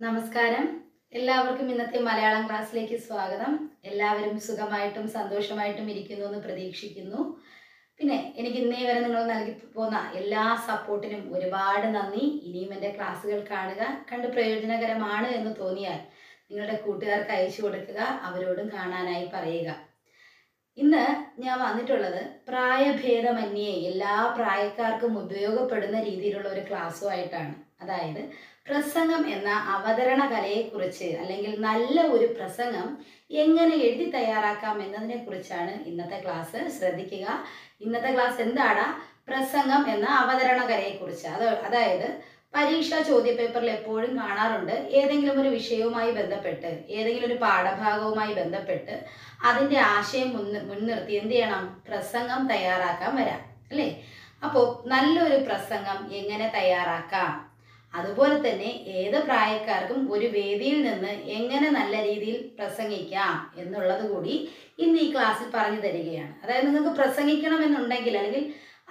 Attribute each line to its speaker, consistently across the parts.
Speaker 1: നമസ്കാരം. എല്ലാവർക്കും ഇന്നത്തെ മലയാളം ക്ലാസ്സിലേക്ക് സ്വാഗതം. എല്ലാവരും സുഖമായിട്ടും സന്തോഷമായിട്ടും ഇരിക്കുന്നു എന്ന് പ്രതീക്ഷിക്കുന്നു. പിന്നെ എനിക്ക് ഇന്നേ വരെ നിങ്ങൾ നൽകി പോന്ന എല്ലാ സപ്പോർട്ടിനും ഒരുപാട് നന്ദി. ഇനിയും എൻ്റെ ക്ലാസ്സുകൾ കാണുക, കണ്ട് പ്രയോജനകരമാണ് എന്ന് തോന്നിയാൽ നിങ്ങളുടെ കൂട്ടുകാർക്ക് അയച്ചു കൊടുക്കുക, അവരോടും കാണാനായി പറയുക. ഇന്ന് ഞാൻ വന്നിട്ടുള്ളത് പ്രായഭേദമന്യേ എല്ലാ പ്രായക്കാർക്കും ഉപയോഗപ്പെടുന്ന രീതിയിലുള്ള ഒരു ക്ലാസ്സുമായിട്ടാണ്. അതായത് പ്രസംഗം എന്ന അവതരണ കലയെക്കുറിച്ച്, അല്ലെങ്കിൽ നല്ല ഒരു പ്രസംഗം എങ്ങനെ എഴുതി തയ്യാറാക്കാം എന്നതിനെ കുറിച്ചാണ് ഇന്നത്തെ ക്ലാസ്. ശ്രദ്ധിക്കുക, ഇന്നത്തെ ക്ലാസ് എന്താണ്? പ്രസംഗം എന്ന അവതരണ കലയെക്കുറിച്ച്. അതായത് പരീക്ഷാ ചോദ്യപേപ്പറിൽ എപ്പോഴും കാണാറുണ്ട്, ഏതെങ്കിലും ഒരു വിഷയവുമായി ബന്ധപ്പെട്ട്, ഏതെങ്കിലും ഒരു പാഠഭാഗവുമായി ബന്ധപ്പെട്ട് അതിൻ്റെ ആശയം മുൻനിർത്തി എന്ത് ചെയ്യണം? പ്രസംഗം തയ്യാറാക്കാൻ വരാം, അല്ലേ? അപ്പോൾ നല്ലൊരു പ്രസംഗം എങ്ങനെ തയ്യാറാക്കാം, അതുപോലെ തന്നെ ഏത് പ്രായക്കാർക്കും ഒരു വേദിയിൽ നിന്ന് എങ്ങനെ നല്ല രീതിയിൽ പ്രസംഗിക്കാം എന്നുള്ളത് കൂടി ഇന്ന് ഈ ക്ലാസ്സിൽ പറഞ്ഞു തരികയാണ്. അതായത് നിങ്ങൾക്ക് പ്രസംഗിക്കണമെന്നുണ്ടെങ്കിൽ, അല്ലെങ്കിൽ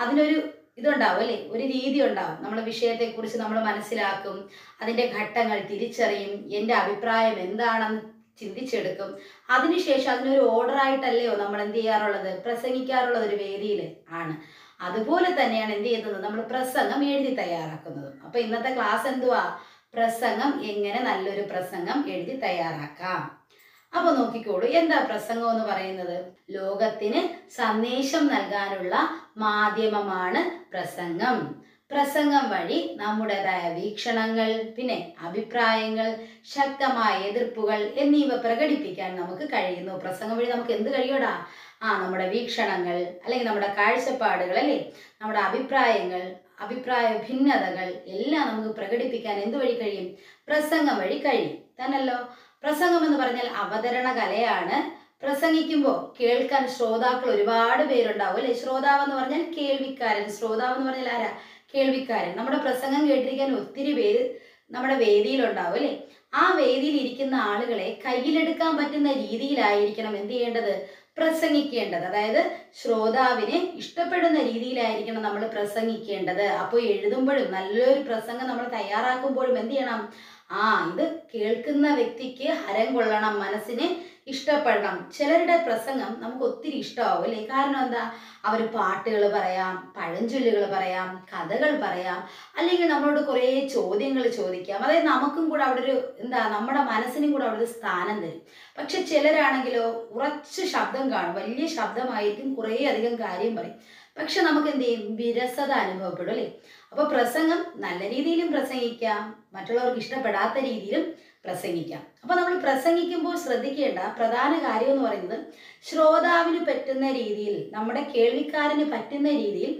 Speaker 1: അതിനൊരു ഇതുണ്ടാവും, അല്ലേ? ഒരു രീതി ഉണ്ടാവും. നമ്മൾ വിഷയത്തെക്കുറിച്ച് നമ്മൾ മനസ്സിലാക്കും, അതിൻ്റെ ഘട്ടങ്ങൾ തിരിച്ചറിയും, എൻ്റെ അഭിപ്രായം എന്താണെന്ന് ചിന്തിച്ചെടുക്കും. അതിനുശേഷം അതിനൊരു ഓർഡറായിട്ടല്ലയോ നമ്മൾ എന്ത് ചെയ്യാറുള്ളത്? പ്രസംഗിക്കാറുള്ളത് ഒരു വേദിയിൽ ആണ്. അതുപോലെ തന്നെയാണ് എന്ത് ചെയ്യുന്നത്? നമ്മൾ പ്രസംഗം എഴുതി തയ്യാറാക്കുന്നത്. അപ്പൊ ഇന്നത്തെ ക്ലാസ് എന്തുവാ? പ്രസംഗം എങ്ങനെ നല്ലൊരു പ്രസംഗം എഴുതി തയ്യാറാക്കാം. അപ്പൊ നോക്കിക്കോളൂ, എന്താ പ്രസംഗം എന്ന് പറയുന്നത്? ലോകത്തിന് സന്ദേശം നൽകാനുള്ള മാധ്യമമാണ് പ്രസംഗം. പ്രസംഗം വഴി നമ്മുടേതായ വീക്ഷണങ്ങൾ, പിന്നെ അഭിപ്രായങ്ങൾ, ശക്തമായ എതിർപ്പുകൾ എന്നിവ പ്രകടിപ്പിക്കാൻ നമുക്ക് കഴിയുന്നു. പ്രസംഗം വഴി നമുക്ക് എന്ത് കഴിയൂടാ? നമ്മുടെ വീക്ഷണങ്ങൾ, അല്ലെങ്കിൽ നമ്മുടെ കാഴ്ചപ്പാടുകൾ, അല്ലേ, നമ്മുടെ അഭിപ്രായങ്ങൾ, അഭിപ്രായ ഭിന്നതകൾ എല്ലാം നമുക്ക് പ്രകടിപ്പിക്കാൻ എന്തുവഴി കഴിയും? പ്രസംഗം വഴി കഴിയും തന്നല്ലോ. പ്രസംഗം എന്ന് പറഞ്ഞാൽ അവതരണ കലയാണ്. പ്രസംഗിക്കുമ്പോൾ കേൾക്കാൻ ശ്രോതാക്കൾ ഒരുപാട് പേരുണ്ടാവും, അല്ലെ? ശ്രോതാവ് എന്ന് പറഞ്ഞാൽ കേൾവിക്കാരൻ. ശ്രോതാവ് എന്ന് പറഞ്ഞാൽ ആരാ? കേൾവിക്കാരൻ. നമ്മുടെ പ്രസംഗം കേട്ടിരിക്കാൻ ഒത്തിരി പേര് നമ്മുടെ വേദിയിലുണ്ടാവും, അല്ലേ? ആ വേദിയിൽ ഇരിക്കുന്ന ആളുകളെ കയ്യിലെടുക്കാൻ പറ്റുന്ന രീതിയിലായിരിക്കണം എന്ത് ചെയ്യേണ്ടത്? പ്രസംഗിക്കേണ്ടത്. അതായത് ശ്രോതാവിന് ഇഷ്ടപ്പെടുന്ന രീതിയിലായിരിക്കണം നമ്മൾ പ്രസംഗിക്കേണ്ടത്. അപ്പോൾ എഴുതുമ്പോഴും നല്ലൊരു പ്രസംഗം നമ്മൾ തയ്യാറാക്കുമ്പോഴും എന്ത് ചെയ്യണം? ഇത് കേൾക്കുന്ന വ്യക്തിക്ക് ഹരം കൊള്ളണം, മനസ്സിന് ഇഷ്ടപ്പെടണം. ചിലരുടെ പ്രസംഗം നമുക്ക് ഒത്തിരി ഇഷ്ടമാവും, അല്ലേ? കാരണം എന്താ? അവർ പാട്ടുകൾ പറയാം, പഴഞ്ചൊല്ലുകൾ പറയാം, കഥകൾ പറയാം, അല്ലെങ്കിൽ നമ്മളോട് കുറേ ചോദ്യങ്ങൾ ചോദിക്കാം. അതായത് നമുക്കും കൂടെ അവിടെ ഒരു നമ്മുടെ മനസ്സിനും കൂടെ അവിടെ ഒരു സ്ഥാനം തരും. പക്ഷെ ചിലരാണെങ്കിലോ ഉറച്ച ശബ്ദം കാണും, വലിയ ശബ്ദമായിരിക്കും, കുറേ അധികം കാര്യം പറയും. പക്ഷെ നമുക്ക് എന്ത് ചെയ്യും? വിരസത അനുഭവപ്പെടും, അല്ലേ? അപ്പോൾ പ്രസംഗം നല്ല രീതിയിലും പ്രസംഗിക്കാം, മറ്റുള്ളവർക്ക് ഇഷ്ടപ്പെടാത്ത രീതിയിലും പ്രസംഗിക്കാം. അപ്പോൾ നമ്മൾ പ്രസംഗിക്കുമ്പോൾ ശ്രദ്ധിക്കേണ്ട പ്രധാന കാര്യം എന്ന് പറയുന്നത്, ശ്രോതാവിന് പറ്റുന്ന രീതിയിൽ, നമ്മുടെ കേൾവിക്കാരന് പറ്റുന്ന രീതിയിൽ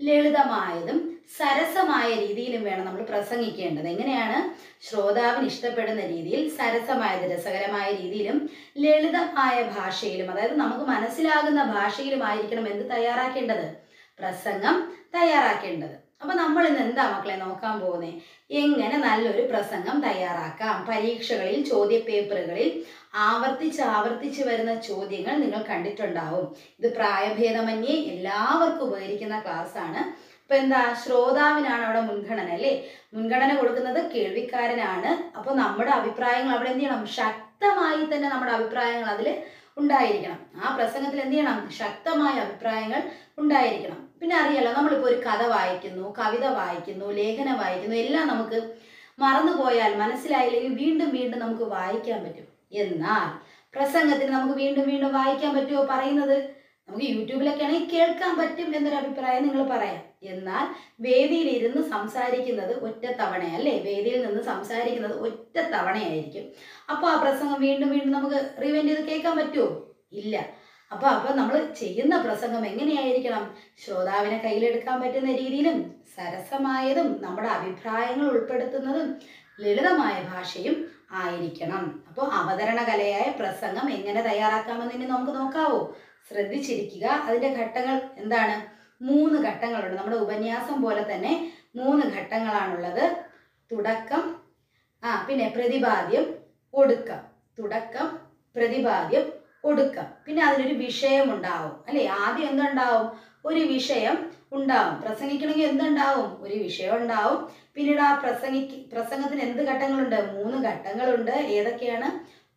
Speaker 1: ലളിതമായതും സരസമായ രീതിയിലും വേണം നമ്മൾ പ്രസംഗിക്കേണ്ടത്. എങ്ങനെയാണ്? ശ്രോതാവിന് ഇഷ്ടപ്പെടുന്ന രീതിയിൽ, സരസമായത് രസകരമായ രീതിയിലും, ലളിതമായ ഭാഷയിലും, അതായത് നമുക്ക് മനസ്സിലാകുന്ന ഭാഷയിലുമായിരിക്കണം എന്ത് തയ്യാറാക്കേണ്ടത്? പ്രസംഗം തയ്യാറാക്കേണ്ടത്. അപ്പൊ നമ്മൾ ഇന്ന് എന്താ മക്കളെ നോക്കാൻ പോകുന്നത്? എങ്ങനെ നല്ലൊരു പ്രസംഗം തയ്യാറാക്കാം. പരീക്ഷകളിൽ, ചോദ്യപേപ്പറുകളിൽ ആവർത്തിച്ച് വരുന്ന ചോദ്യങ്ങൾ നിങ്ങൾ കണ്ടിട്ടുണ്ടാവും. ഇത് പ്രായഭേദമന്യേ എല്ലാവർക്കും ഉപകരിക്കുന്ന ക്ലാസ് ആണ്. അപ്പൊ എന്താ? ശ്രോതാവിനാണ് അവിടെ മുൻഗണന, അല്ലേ? മുൻഗണന കൊടുക്കുന്നത് കേൾവിക്കാരനാണ്. അപ്പോൾ നമ്മുടെ അഭിപ്രായങ്ങൾ അവിടെ എന്ത് ചെയ്യണം? ശക്തമായി തന്നെ നമ്മുടെ അഭിപ്രായങ്ങൾ അതിൽ ഉണ്ടായിരിക്കണം. ആ പ്രസംഗത്തിൽ എന്ത് ചെയ്യണം? ശക്തമായ അഭിപ്രായങ്ങൾ ഉണ്ടായിരിക്കണം. പിന്നെ അറിയാലോ, നമ്മളിപ്പോൾ ഒരു കഥ വായിക്കുന്നു, കവിത വായിക്കുന്നു, ലേഖനം വായിക്കുന്നു, എല്ലാം നമുക്ക് മറന്നുപോയാൽ, മനസ്സിലായില്ലെങ്കിൽ വീണ്ടും വീണ്ടും നമുക്ക് വായിക്കാൻ പറ്റും. എന്നാൽ പ്രസംഗത്തിന് നമുക്ക് വീണ്ടും വീണ്ടും വായിക്കാൻ പറ്റുമോ? പറയുന്നത് നമുക്ക് യൂട്യൂബിലൊക്കെ ആണെങ്കിൽ കേൾക്കാൻ പറ്റും എന്നൊരു അഭിപ്രായം നിങ്ങൾ പറയാം. എന്നാൽ വേദിയിൽ ഇരുന്ന് സംസാരിക്കുന്നത് ഒറ്റ തവണയല്ലേ? വേദിയിൽ നിന്ന് സംസാരിക്കുന്നത് ഒറ്റ തവണയായിരിക്കും. അപ്പോൾ ആ പ്രസംഗം വീണ്ടും വീണ്ടും നമുക്ക് റിവൈൻഡ് ചെയ്ത് കേൾക്കാൻ പറ്റുമോ? ഇല്ല. അപ്പോൾ നമ്മൾ ചെയ്യുന്ന പ്രസംഗം എങ്ങനെയായിരിക്കണം? ശ്രോതാവിനെ കയ്യിലെടുക്കാൻ പറ്റുന്ന രീതിയിലും, സരസമായതും, നമ്മുടെ അഭിപ്രായങ്ങൾ ഉൾപ്പെടുത്തുന്നതും, ലളിതമായ ഭാഷയും ആയിരിക്കണം. അപ്പോൾ അവതരണ കലയായ പ്രസംഗം എങ്ങനെ തയ്യാറാക്കാമെന്ന് ഇനി നമുക്ക് നോക്കാവോ? ശ്രദ്ധിച്ചിരിക്കുക. അതിൻ്റെ ഘട്ടങ്ങൾ എന്താണ്? 3 ഘട്ടങ്ങളുണ്ട്. നമ്മുടെ ഉപന്യാസം പോലെ തന്നെ 3 ഘട്ടങ്ങളാണുള്ളത്. തുടക്കം, പിന്നെ പ്രതിപാദ്യം, ഒടുക്കം. തുടക്കം, പ്രതിപാദ്യം, ഒടുക്കം. പിന്നെ അതിനൊരു വിഷയം ഉണ്ടാവും, അല്ലേ? ആദ്യം എന്തുണ്ടാവും? ഒരു വിഷയം ഉണ്ടാവും. പ്രസംഗിക്കണമെങ്കിൽ എന്തുണ്ടാവും? ഒരു വിഷയം ഉണ്ടാവും. പിന്നീട് ആ പ്രസംഗത്തിന് എന്ത് ഘട്ടങ്ങളുണ്ട്? 3 ഘട്ടങ്ങളുണ്ട്. ഏതൊക്കെയാണ്?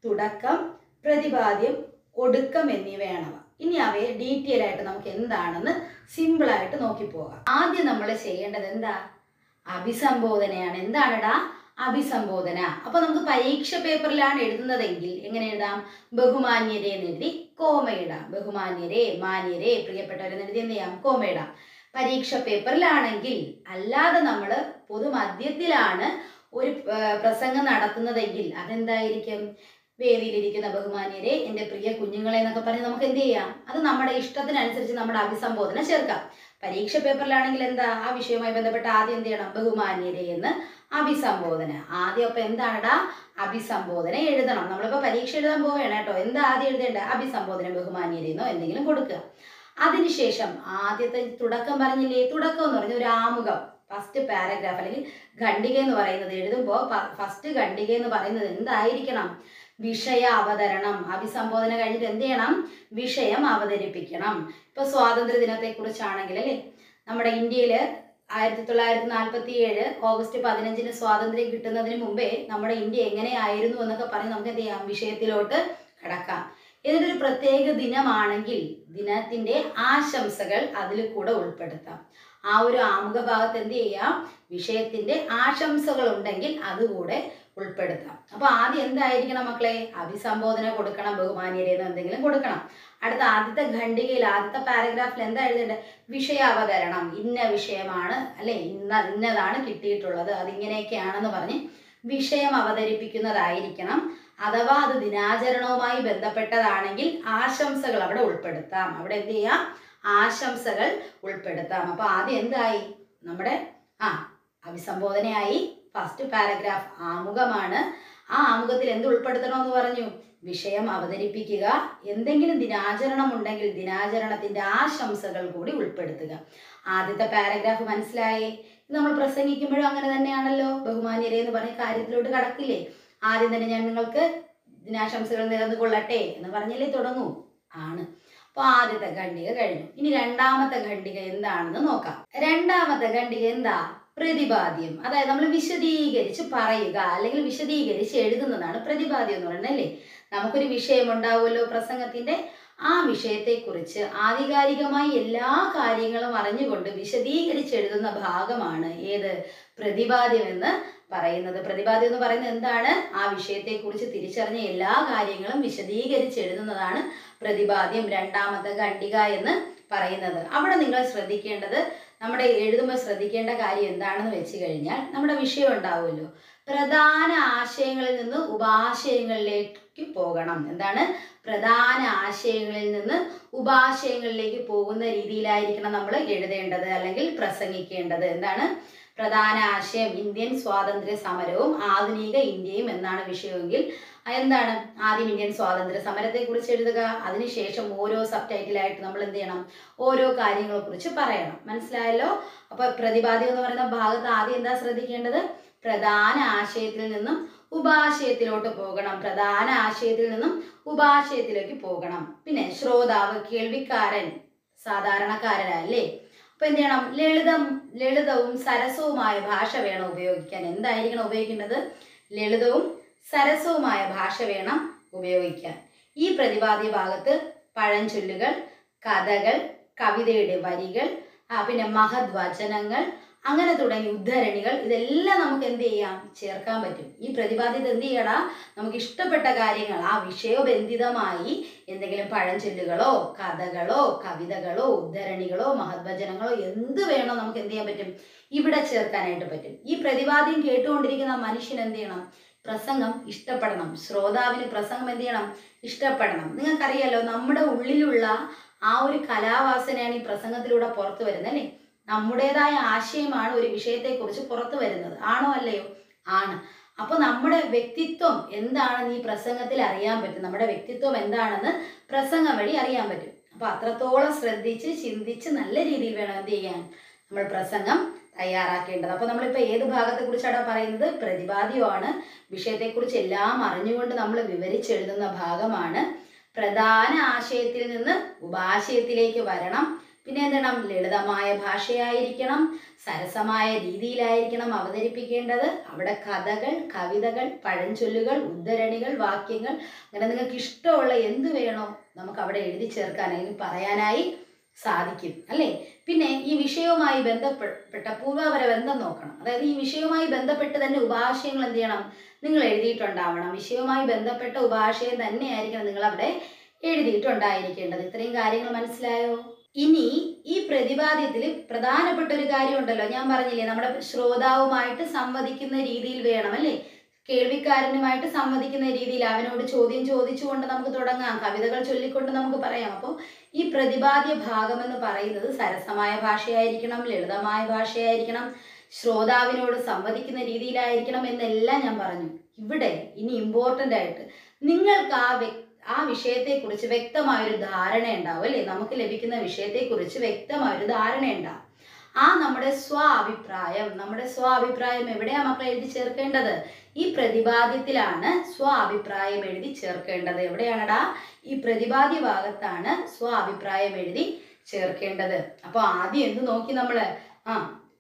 Speaker 1: തുടക്കം, പ്രതിപാദ്യം, ഒടുക്കം എന്നിവയാണവ. ഇനി അവയെ ഡീറ്റെയിൽ ആയിട്ട് നമുക്ക് എന്താണെന്ന് സിമ്പിളായിട്ട് നോക്കിപ്പോകാം. ആദ്യം നമ്മൾ ചെയ്യേണ്ടത് എന്താ? അഭിസംബോധനയാണ്. എന്താണെടാ? അഭിസംബോധന. അപ്പൊ നമുക്ക് പരീക്ഷ പേപ്പറിലാണ് എഴുതുന്നതെങ്കിൽ എങ്ങനെ എഴുതാം? ബഹുമാന്യരെ എന്ന് എഴുതി കോമ ഇടാം. ബഹുമാന്യരെ, മാന്യരെ, പ്രിയപ്പെട്ടവരെന്ന് എഴുതി എന്ത് ചെയ്യാം? കോമ ഇടാം. പരീക്ഷ പേപ്പറിലാണെങ്കിൽ, അല്ലാതെ നമ്മൾ പൊതുമധ്യത്തിലാണ് ഒരു പ്രസംഗം നടത്തുന്നതെങ്കിൽ അതെന്തായിരിക്കും? വേദിയിലിരിക്കുന്ന ബഹുമാന്യരെ, എൻ്റെ പ്രിയ കുഞ്ഞുങ്ങളെ എന്നൊക്കെ പറഞ്ഞ് നമുക്ക് എന്ത് ചെയ്യാം? അത് നമ്മുടെ ഇഷ്ടത്തിനനുസരിച്ച് നമ്മുടെ അഭിസംബോധന ചേർക്കാം. പരീക്ഷ പേപ്പറിലാണെങ്കിൽ എന്താ? ആ വിഷയവുമായി ബന്ധപ്പെട്ട് ആദ്യം എന്ത് ചെയ്യണം? ബഹുമാന്യരെ എന്ന് അഭിസംബോധന. ആദ്യം അപ്പൊ എന്താണെടാ? അഭിസംബോധന എഴുതണം. നമ്മളിപ്പോ പരീക്ഷ എഴുതാൻ പോവുകയാണ് കേട്ടോ. എന്താ ആദ്യം എഴുതേണ്ടത്? അഭിസംബോധന, ബഹുമാന്യരെന്നോ എന്തെങ്കിലും കൊടുക്കുക. അതിനുശേഷം ആദ്യത്തെ തുടക്കം പറഞ്ഞില്ലേ? തുടക്കം എന്ന് പറഞ്ഞ ഒരു ആമുഖം, ഫസ്റ്റ് പാരഗ്രാഫ് അല്ലെങ്കിൽ ഖണ്ഡിക എന്ന് പറയുന്നത് എഴുതുമ്പോൾ ഫസ്റ്റ് ഖണ്ഡിക എന്ന് പറയുന്നത് എന്തായിരിക്കണം? വിഷയ അവതരണം. അഭിസംബോധന കഴിഞ്ഞിട്ട് എന്ത് ചെയ്യണം? വിഷയം അവതരിപ്പിക്കണം. ഇപ്പൊ സ്വാതന്ത്ര്യ ദിനത്തെ കുറിച്ചാണെങ്കിൽ അല്ലേ, നമ്മുടെ ഇന്ത്യയിൽ 1947 ഓഗസ്റ്റ് 15 സ്വാതന്ത്ര്യം കിട്ടുന്നതിന് മുമ്പേ നമ്മുടെ ഇന്ത്യ എങ്ങനെയായിരുന്നു എന്നൊക്കെ പറഞ്ഞ് നമുക്ക് എന്ത് ചെയ്യാം? വിഷയത്തിലോട്ട് കടക്കാം. ഇതിനൊരു പ്രത്യേക ദിനമാണെങ്കിൽ ദിനത്തിന്റെ ആശംസകൾ അതിൽ കൂടെ ഉൾപ്പെടുത്താം. ആ ഒരു ആമുഖ ഭാഗത്ത് എന്ത് ചെയ്യാം? വിഷയത്തിന്റെ ആശംസകൾ ഉണ്ടെങ്കിൽ അതുകൂടെ ഉൾപ്പെടുത്താം. അപ്പൊ ആദ്യം എന്തായിരിക്കണം മക്കളെ? അഭിസംബോധന കൊടുക്കണം, ബഹുമാന്യരെന്ന് എന്തെങ്കിലും കൊടുക്കണം. അടുത്ത ആദ്യത്തെ ഖണ്ഡികയിൽ ആദ്യത്തെ പാരഗ്രാഫിൽ എന്താ എഴുതേണ്ടത്? വിഷയാവതരണം. ഇന്ന വിഷയമാണ് അല്ലെ, ഇന്നതാണ് കിട്ടിയിട്ടുള്ളത്, അതിങ്ങനെയൊക്കെയാണെന്ന് പറഞ്ഞ് വിഷയം അവതരിപ്പിക്കുന്നതായിരിക്കണം. അഥവാ അത് ദിനാചരണവുമായി ബന്ധപ്പെട്ടതാണെങ്കിൽ ആശംസകൾ അവിടെ ഉൾപ്പെടുത്താം. അവിടെ എന്ത് ചെയ്യാം? ആശംസകൾ ഉൾപ്പെടുത്താം. അപ്പൊ ആദ്യം എന്തായി? നമ്മുടെ അഭിസംബോധനയായി. First paragraph ആമുഖമാണ്. ആ ആമുഖത്തിൽ എന്ത് ഉൾപ്പെടുത്തണമെന്ന് പറഞ്ഞു? വിഷയം അവതരിപ്പിക്കുക. എന്തെങ്കിലും ദിനാചരണം ഉണ്ടെങ്കിൽ ദിനാചരണത്തിന്റെ ആശംസകൾ കൂടി ഉൾപ്പെടുത്തുക. ആദ്യത്തെ പാരഗ്രാഫ് മനസ്സിലായേ? നമ്മൾ പ്രസംഗിക്കുമ്പോഴും അങ്ങനെ തന്നെയാണല്ലോ. ബഹുമാന്യരെ എന്ന് പറഞ്ഞ കാര്യത്തിലോട്ട് കടക്കില്ലേ? ആദ്യം തന്നെ ഞാൻ നിങ്ങൾക്ക് ദിനാശംസകൾ നേർന്നു കൊള്ളട്ടെ എന്ന് പറഞ്ഞല്ലേ തുടങ്ങൂ? ആണ്. അപ്പൊ ആദ്യത്തെ ഖണ്ഡിക കഴിഞ്ഞു. ഇനി രണ്ടാമത്തെ ഖണ്ഡിക എന്താണെന്ന് നോക്കാം. രണ്ടാമത്തെ ഖണ്ഡിക എന്താ? പ്രതിപാദ്യം. അതായത് നമ്മൾ വിശദീകരിച്ച് പറയുക അല്ലെങ്കിൽ വിശദീകരിച്ച് എഴുതുന്നതാണ് പ്രതിപാദ്യം എന്ന് പറയുന്നത് അല്ലേ. നമുക്കൊരു വിഷയം ഉണ്ടാവുമല്ലോ പ്രസംഗത്തിന്റെ. ആ വിഷയത്തെക്കുറിച്ച് ആധികാരികമായി എല്ലാ കാര്യങ്ങളും അറിഞ്ഞുകൊണ്ട് വിശദീകരിച്ചെഴുതുന്ന ഭാഗമാണ് ഏത്? പ്രതിപാദ്യം എന്ന് പറയുന്നത്. പ്രതിപാദ്യം എന്ന് പറയുന്നത് എന്താണ്? ആ വിഷയത്തെക്കുറിച്ച് തിരിച്ചറിഞ്ഞ എല്ലാ കാര്യങ്ങളും വിശദീകരിച്ചെഴുതുന്നതാണ് പ്രതിപാദ്യം, രണ്ടാമത്തെ ഖണ്ഡിക എന്ന് പറയുന്നത്. അവിടെ നിങ്ങൾ ശ്രദ്ധിക്കേണ്ടത്, നമ്മുടെ എഴുതുമ്പോൾ ശ്രദ്ധിക്കേണ്ട കാര്യം എന്താണെന്ന് വെച്ച് കഴിഞ്ഞാൽ, നമ്മുടെ വിഷയം ഉണ്ടാവുമല്ലോ, പ്രധാന ആശയങ്ങളിൽ നിന്ന് ഉപാശയങ്ങളിലേക്ക് പോകണം. എന്താണ്? പ്രധാന ആശയങ്ങളിൽ നിന്ന് ഉപാശയങ്ങളിലേക്ക് പോകുന്ന രീതിയിലായിരിക്കണം നമ്മൾ എഴുതേണ്ടത് അല്ലെങ്കിൽ പ്രസംഗിക്കേണ്ടത്. എന്താണ്? പ്രധാന ആശയം ഇന്ത്യൻ സ്വാതന്ത്ര്യ സമരവും ആധുനിക ഇന്ത്യയും എന്നാണ് വിഷയമെങ്കിൽ എന്താണ്? ആദ്യം ഇന്ത്യൻ സ്വാതന്ത്ര്യ സമരത്തെ കുറിച്ച് എഴുതുക. അതിനുശേഷം ഓരോ സബ് ടൈറ്റിലായിട്ട് നമ്മൾ എന്ത് ചെയ്യണം? ഓരോ കാര്യങ്ങളെ കുറിച്ച് പറയണം. മനസ്സിലായല്ലോ? അപ്പൊ പ്രതിപാദ്യം എന്ന് പറയുന്ന ഭാഗത്ത് ആദ്യം എന്താ ശ്രദ്ധിക്കേണ്ടത്? പ്രധാന ആശയത്തിൽ നിന്നും ഉപാശയത്തിലോട്ട് പോകണം. പ്രധാന ആശയത്തിൽ നിന്നും ഉപാശയത്തിലേക്ക് പോകണം. പിന്നെ ശ്രോതാവ്, കേൾവിക്കാരൻ, സാധാരണക്കാരനല്ലേ. അപ്പൊ എന്ത് ചെയ്യണം? ലളിതവും സരസവുമായ ഭാഷ വേണം ഉപയോഗിക്കാൻ. എന്തായിരിക്കണം ഉപയോഗിക്കേണ്ടത്? ലളിതവും സരസവുമായ ഭാഷ വേണം ഉപയോഗിക്കാൻ. ഈ പ്രതിപാദ്യ ഭാഗത്ത് പഴഞ്ചൊല്ലുകൾ, കഥകൾ, കവിതയുടെ വരികൾ, പിന്നെ മഹത് വചനങ്ങൾ, അങ്ങനെ തുടങ്ങി ഉദ്ധരണികൾ, ഇതെല്ലാം നമുക്ക് എന്ത് ചെയ്യാം? ചേർക്കാൻ പറ്റും. ഈ പ്രതിപാദ്യത എന്ത് ചെയ്യടാ? നമുക്ക് ഇഷ്ടപ്പെട്ട കാര്യങ്ങൾ ആ വിഷയബന്ധിതമായി എന്തെങ്കിലും പഴഞ്ചൊല്ലുകളോ കഥകളോ കവിതകളോ ഉദ്ധരണികളോ മഹത്വചനങ്ങളോ എന്ത് വേണോ നമുക്ക് എന്ത് ചെയ്യാൻ പറ്റും? ഇവിടെ ചേർക്കാനായിട്ട് പറ്റും. ഈ പ്രതിപാദ്യം കേട്ടുകൊണ്ടിരിക്കുന്ന മനുഷ്യൻ എന്ത് ചെയ്യണം? പ്രസംഗം ഇഷ്ടപ്പെടണം. ശ്രോതാവിന് പ്രസംഗം എന്ത് ചെയ്യണം? ഇഷ്ടപ്പെടണം. നിങ്ങൾക്കറിയാലോ, നമ്മുടെ ഉള്ളിലുള്ള ആ ഒരു കലാവാസനയാണ് ഈ പ്രസംഗത്തിലൂടെ പുറത്തു വരുന്നത് അല്ലേ. നമ്മുടേതായ ആശയമാണ് ഒരു വിഷയത്തെക്കുറിച്ച് പുറത്തു വരുന്നത്. ആണോ അല്ലയോ? ആണ്. അപ്പൊ നമ്മുടെ വ്യക്തിത്വം എന്താണെന്ന് ഈ പ്രസംഗത്തിൽ അറിയാൻ പറ്റും. നമ്മുടെ വ്യക്തിത്വം എന്താണെന്ന് പ്രസംഗം വഴി അറിയാൻ പറ്റും. അപ്പൊ അത്രത്തോളം ശ്രദ്ധിച്ച് ചിന്തിച്ച് നല്ല രീതിയിൽ വേണം എന്ത് ചെയ്യാൻ? നമ്മൾ പ്രസംഗം തയ്യാറാക്കേണ്ടത്. അപ്പൊ നമ്മളിപ്പോ ഏത് ഭാഗത്തെ കുറിച്ചാണ് പറയുന്നത്? പ്രതിപാദ്യമാണ്. വിഷയത്തെക്കുറിച്ച് എല്ലാം അറിഞ്ഞുകൊണ്ട് നമ്മൾ വിവരിച്ചെഴുതുന്ന ഭാഗമാണ്. പ്രധാന ആശയത്തിൽ നിന്ന് ഉപാശയത്തിലേക്ക് വരണം. പിന്നെ എന്താണ്? ലളിതമായ ഭാഷയായിരിക്കണം, സരസമായ രീതിയിലായിരിക്കണം അവതരിപ്പിക്കേണ്ടത്. അവിടെ കഥകൾ, കവിതകൾ, പഴഞ്ചൊല്ലുകൾ, ഉദ്ധരണികൾ, വാക്യങ്ങൾ, അങ്ങനെ നിങ്ങൾക്ക് ഇഷ്ടമുള്ള എന്ത് വേണോ നമുക്ക് അവിടെ എഴുതി ചേർക്കാനായി പറയാനായി സാധിക്കും അല്ലേ. പിന്നെ ഈ വിഷയവുമായി ബന്ധപ്പെട്ട പൂർവാപര ബന്ധം നോക്കണം. അതായത് ഈ വിഷയവുമായി ബന്ധപ്പെട്ട് തന്നെ ഉപഹാശയങ്ങൾ എന്ത് ചെയ്യണം? നിങ്ങൾ എഴുതിയിട്ടുണ്ടാവണം. വിഷയവുമായി ബന്ധപ്പെട്ട ഉപഹാശയം തന്നെയായിരിക്കണം നിങ്ങൾ അവിടെ എഴുതിയിട്ടുണ്ടായിരിക്കേണ്ടത്. ഇത്രയും കാര്യങ്ങൾ മനസ്സിലായോ? ഇനി ഈ പ്രതിപാദ്യത്തിൽ പ്രധാനപ്പെട്ട ഒരു കാര്യം ഉണ്ടല്ലോ, ഞാൻ പറഞ്ഞില്ലേ, നമ്മുടെ ശ്രോതാവുമായിട്ട് സംവദിക്കുന്ന രീതിയിൽ വേണം അല്ലേ, കേൾവിക്കാരനുമായിട്ട് സംവദിക്കുന്ന രീതിയിൽ അവനോട് ചോദ്യം ചോദിച്ചുകൊണ്ട് നമുക്ക് തുടങ്ങാം, കവിതകൾ ചൊല്ലിക്കൊണ്ട് നമുക്ക് പറയാം. അപ്പോൾ ഈ പ്രതിപാദ്യ ഭാഗം എന്ന് പറയുന്നത് സരസമായ ഭാഷയായിരിക്കണം, ലളിതമായ ഭാഷയായിരിക്കണം, ശ്രോതാവിനോട് സംവദിക്കുന്ന രീതിയിലായിരിക്കണം എന്നെല്ലാം ഞാൻ പറഞ്ഞു. ഇവിടെ ഇനി ഇമ്പോർട്ടൻ്റ് ആയിട്ട് നിങ്ങൾക്ക് ആ വിഷയത്തെക്കുറിച്ച് വ്യക്തമായൊരു ധാരണ ഉണ്ടാവും അല്ലേ. നമുക്ക് ലഭിക്കുന്ന വിഷയത്തെക്കുറിച്ച് വ്യക്തമായൊരു ധാരണ ഉണ്ടാവും. നമ്മുടെ സ്വാഭിപ്രായം എവിടെയാണ് മക്കൾ എഴുതി ചേർക്കേണ്ടത്? ഈ പ്രതിപാദ്യത്തിലാണ് സ്വാഭിപ്രായം എഴുതി ചേർക്കേണ്ടത്. എവിടെയാണടാ? ഈ പ്രതിപാദ്യ ഭാഗത്താണ് സ്വാഭിപ്രായം എഴുതി ചേർക്കേണ്ടത്. അപ്പോൾ ആദ്യം എന്ത് നോക്കി നമ്മള്?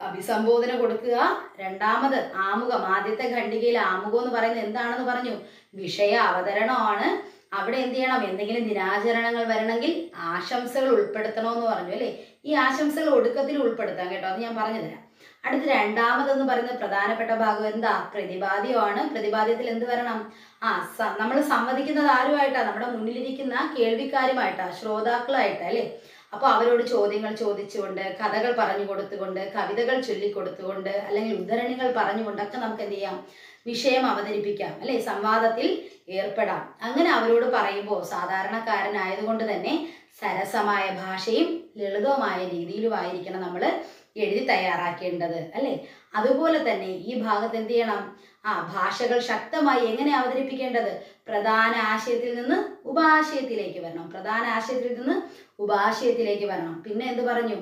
Speaker 1: അഭിസംബോധന കൊടുക്കുക. രണ്ടാമത് ആമുഖം. ആദ്യത്തെ ഖണ്ഡികയിൽ ആമുഖം എന്ന് പറയുന്നത് എന്താണെന്ന് പറഞ്ഞു? വിഷയ അവതരണമാണ്. അവിടെ എന്ത് ചെയ്യണം? എന്തെങ്കിലും ദിനാചരണങ്ങൾ വരണമെങ്കിൽ ആശംസകൾ ഉൾപ്പെടുത്തണമെന്ന് പറഞ്ഞു അല്ലേ. ഈ ആശംസകൾ ഒടുക്കത്തിൽ ഉൾപ്പെടുത്താം കേട്ടോ, അത് ഞാൻ പറഞ്ഞു തരാം. അടുത്ത് രണ്ടാമതെന്ന് പറയുന്നത് പ്രധാനപ്പെട്ട ഭാഗം എന്താ? പ്രതിപാദ്യമാണ്. പ്രതിപാദ്യത്തിൽ എന്ത് വരണം? നമ്മൾ സംവദിക്കുന്നത് ആരുമായിട്ടാ? നമ്മുടെ മുന്നിലിരിക്കുന്ന കേൾവിക്കാരുമായിട്ടാ, ശ്രോതാക്കളായിട്ടാ അല്ലേ. അപ്പോൾ അവരോട് ചോദ്യങ്ങൾ ചോദിച്ചുകൊണ്ട്, കഥകൾ പറഞ്ഞു കൊടുത്തുകൊണ്ട്, കവിതകൾ ചൊല്ലിക്കൊടുത്തുകൊണ്ട്, അല്ലെങ്കിൽ ഉദ്ധരണികൾ പറഞ്ഞുകൊണ്ടൊക്കെ നമുക്ക് എന്ത് ചെയ്യാം? വിഷയം അവതരിപ്പിക്കാം അല്ലേ, സംവാദത്തിൽ ഏർപ്പെടാം. അങ്ങനെ അവരോട് പറയുമ്പോൾ സാധാരണക്കാരനായതുകൊണ്ട് തന്നെ സരസമായ ഭാഷയും ലളിതമായ രീതിയിലുമായിരിക്കണം നമ്മൾ എഴുതി തയ്യാറാക്കേണ്ടത് അല്ലേ. അതുപോലെ തന്നെ ഈ ഭാഗത്ത് എന്ത് ചെയ്യണം? ഭാഷകൾ ശക്തമായി എങ്ങനെ അവതരിപ്പിക്കേണ്ടത്? പ്രധാന ആശയത്തിൽ നിന്ന് ഉപഹാശയത്തിലേക്ക് വരണം. പ്രധാന ആശയത്തിൽ നിന്ന് ഉപഹാശയത്തിലേക്ക് വരണം. പിന്നെ എന്ത് പറഞ്ഞു?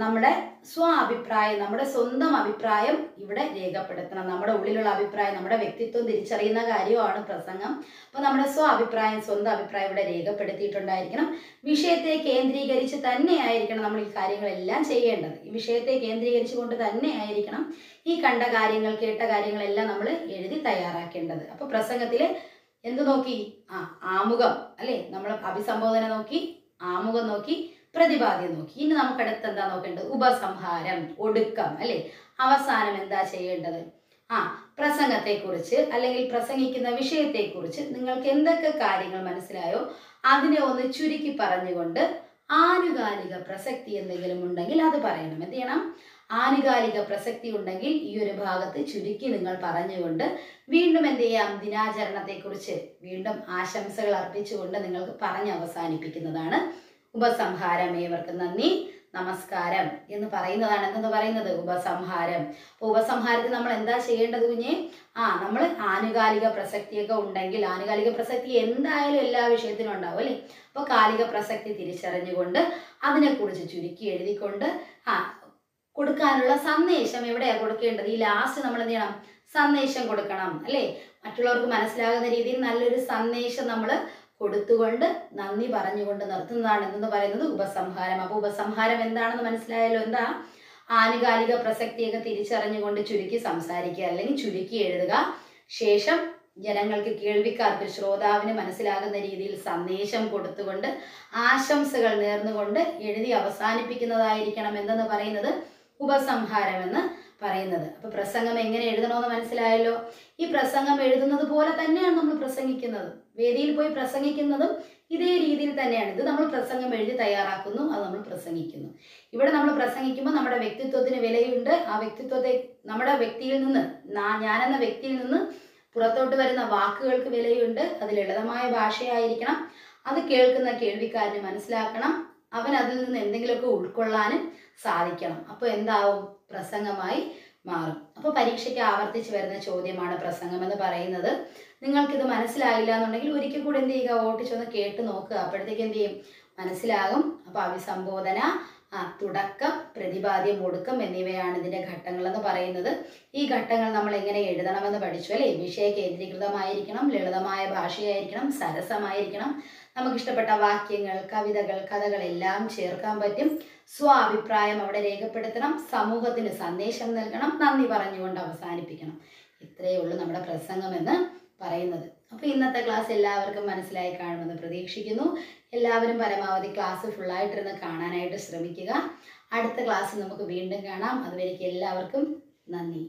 Speaker 1: നമ്മുടെ സ്വാഭിപ്രായം, നമ്മുടെ സ്വന്തം അഭിപ്രായം ഇവിടെ രേഖപ്പെടുത്തണം. നമ്മുടെ ഉള്ളിലുള്ള അഭിപ്രായം, നമ്മുടെ വ്യക്തിത്വം തിരിച്ചറിയുന്ന കാര്യമാണ് പ്രസംഗം. അപ്പോൾ നമ്മുടെ സ്വാഭിപ്രായം, സ്വന്തം അഭിപ്രായം ഇവിടെ രേഖപ്പെടുത്തിയിട്ടുണ്ടായിരിക്കണം. വിഷയത്തെ കേന്ദ്രീകരിച്ച് തന്നെയായിരിക്കണം നമ്മൾ ഈ കാര്യങ്ങളെല്ലാം ചെയ്യേണ്ടത്. ഈ വിഷയത്തെ കേന്ദ്രീകരിച്ചുകൊണ്ട് തന്നെയായിരിക്കണം ഈ കണ്ട കാര്യങ്ങൾ, കേട്ട കാര്യങ്ങളെല്ലാം നമ്മൾ എഴുതി തയ്യാറാക്കേണ്ടത്. അപ്പോൾ പ്രസംഗത്തിൽ എന്ത് നോക്കി? ആമുഖം അല്ലേ, നമ്മൾ അഭിസംബോധന നോക്കി, ആമുഖം നോക്കി, പ്രതിപാദ്യം നോക്കി. ഇനി നമുക്കടുത്ത് എന്താ നോക്കേണ്ടത്? ഉപസംഹാരം, ഒടുക്കം അല്ലേ, അവസാനം എന്താ ചെയ്യേണ്ടത്? പ്രസംഗത്തെക്കുറിച്ച് അല്ലെങ്കിൽ പ്രസംഗിക്കുന്ന വിഷയത്തെക്കുറിച്ച് നിങ്ങൾക്ക് എന്തൊക്കെ കാര്യങ്ങൾ മനസ്സിലായോ അതിനെ ഒന്ന് ചുരുക്കി പറഞ്ഞുകൊണ്ട് ആനുകാലിക പ്രസക്തി എന്തെങ്കിലും ഉണ്ടെങ്കിൽ അത് പറയണം. എന്ത് ചെയ്യണം? ആനുകാലിക പ്രസക്തി ഉണ്ടെങ്കിൽ ഈ ഒരു ഭാഗത്ത് ചുരുക്കി നിങ്ങൾ പറഞ്ഞുകൊണ്ട് വീണ്ടും എന്ത് ചെയ്യാം? ദിനാചരണത്തെക്കുറിച്ച് വീണ്ടും ആശംസകൾ അർപ്പിച്ചുകൊണ്ട് നിങ്ങൾക്ക് പറഞ്ഞ് അവസാനിപ്പിക്കുന്നതാണ് ഉപസംഹാരം. ഏവർക്കും നന്ദി, നമസ്കാരം എന്ന് പറയുന്നതാണ് എന്തെന്ന് പറയുന്നത്? ഉപസംഹാരം. അപ്പോൾ ഉപസംഹാരത്തിൽ നമ്മൾ എന്താ ചെയ്യേണ്ടത് കുഞ്ഞെ? നമ്മൾ ആനുകാലിക പ്രസക്തിയൊക്കെ ഉണ്ടെങ്കിൽ, ആനുകാലിക പ്രസക്തി എന്തായാലും എല്ലാ വിഷയത്തിനും ഉണ്ടാവും അല്ലേ. അപ്പോൾ കാലിക പ്രസക്തി തിരിച്ചറിഞ്ഞുകൊണ്ട് അതിനെക്കുറിച്ച് ചുരുക്കി എഴുതിക്കൊണ്ട് കൊടുക്കാനുള്ള സന്ദേശം എവിടെയാണ് കൊടുക്കേണ്ടത്? ഈ ലാസ്റ്റ് നമ്മൾ എന്ത് ചെയ്യണം? സന്ദേശം കൊടുക്കണം അല്ലേ. മറ്റുള്ളവർക്ക് മനസ്സിലാകുന്ന രീതിയിൽ നല്ലൊരു സന്ദേശം നമ്മൾ കൊടുത്തുകൊണ്ട് നന്ദി പറഞ്ഞുകൊണ്ട് നിർത്തുന്നതാണ് എന്തെന്ന് പറയുന്നത്? ഉപസംഹാരം. അപ്പോൾ ഉപസംഹാരം എന്താണെന്ന് മനസ്സിലായല്ലോ. എന്താ? ആനുകാലിക പ്രസക്തിയൊക്കെ തിരിച്ചറിഞ്ഞുകൊണ്ട് ചുരുക്കി സംസാരിക്കുക അല്ലെങ്കിൽ ചുരുക്കി എഴുതുക. ശേഷം ജനങ്ങൾക്ക്, കേൾവിക്കാർക്ക്, ശ്രോതാവിന് മനസ്സിലാകുന്ന രീതിയിൽ സന്ദേശം കൊടുത്തുകൊണ്ട് ആശംസകൾ നേർന്നുകൊണ്ട് എഴുതി അവസാനിപ്പിക്കുന്നതായിരിക്കണം എന്തെന്ന് പറയുന്നത് ഉപസംഹാരം എന്ന് പറയുന്നത്. അപ്പോൾ പ്രസംഗം എങ്ങനെ എഴുതണമെന്ന് മനസ്സിലായല്ലോ. ഈ പ്രസംഗം എഴുതുന്നത് പോലെ തന്നെയാണ് നമ്മൾ പ്രസംഗിക്കുന്നത്. വേദിയിൽ പോയി പ്രസംഗിക്കുന്നതും ഇതേ രീതിയിൽ തന്നെയാണ്. ഇത് നമ്മൾ പ്രസംഗം എഴുതി തയ്യാറാക്കുന്നു, അത് നമ്മൾ പ്രസംഗിക്കുന്നു. ഇവിടെ നമ്മൾ പ്രസംഗിക്കുമ്പോൾ നമ്മുടെ വ്യക്തിത്വത്തിന് വിലയുണ്ട്. ആ വ്യക്തിത്വത്തെ, നമ്മുടെ വ്യക്തിയിൽ നിന്ന്, ഞാനെന്ന വ്യക്തിയിൽ നിന്ന് പുറത്തോട്ട് വരുന്ന വാക്കുകൾക്ക് വിലയുണ്ട്. അത് ലളിതമായ ഭാഷയായിരിക്കണം. അത് കേൾക്കുന്ന കേൾവിക്കാരന് മനസ്സിലാക്കണം. അവൻ അതിൽ നിന്ന് എന്തെങ്കിലുമൊക്കെ ഉൾക്കൊള്ളാനും സാധിക്കണം. അപ്പോൾ എന്താവും? പ്രസംഗമായി മാറും. അപ്പോൾ പരീക്ഷയ്ക്ക് ആവർത്തിച്ച് വരുന്ന ചോദ്യമാണ് പ്രസംഗം എന്ന് പറയുന്നത്. നിങ്ങൾക്കിത് മനസ്സിലായില്ല എന്നുണ്ടെങ്കിൽ ഒരിക്കൽ കൂടി എന്ത് ചെയ്യുക? ഓട്ടിച്ചൊന്ന് കേട്ട് നോക്കുക. അപ്പോഴത്തേക്ക് എന്ത് ചെയ്യും? മനസ്സിലാകും. അപ്പോൾ അഭിസംബോധന, തുടക്കം, പ്രതിപാദ്യം, ഒടുക്കം എന്നിവയാണ് ഇതിൻ്റെ ഘട്ടങ്ങളെന്ന് പറയുന്നത്. ഈ ഘട്ടങ്ങൾ നമ്മൾ എങ്ങനെ എഴുതണമെന്ന് പഠിച്ചു അല്ലേ. വിഷയ കേന്ദ്രീകൃതമായിരിക്കണം, ലളിതമായ ഭാഷയായിരിക്കണം, സരസമായിരിക്കണം, നമുക്കിഷ്ടപ്പെട്ട വാക്യങ്ങൾ, കവിതകൾ, കഥകളെല്ലാം ചേർക്കാൻ പറ്റും. അഭിപ്രായം അവിടെ രേഖപ്പെടുത്തണം, സമൂഹത്തിന് സന്ദേശം നൽകണം, നന്ദി പറഞ്ഞുകൊണ്ട് അവസാനിപ്പിക്കണം. ഇത്രയേ ഉള്ളൂ നമ്മുടെ പ്രസംഗം എന്ന് പറയുന്നത്. അപ്പോൾ ഇന്നത്തെ ക്ലാസ് എല്ലാവർക്കും മനസ്സിലായി കാണുമെന്ന് പ്രതീക്ഷിക്കുന്നു. എല്ലാവരും പരമാവധി ക്ലാസ് ഫുള്ളായിട്ടിരുന്ന് കാണാനായിട്ട് ശ്രമിക്കുക. അടുത്ത ക്ലാസ് നമുക്ക് വീണ്ടും കാണാം. അതുവരേക്കും എല്ലാവർക്കും നന്ദി.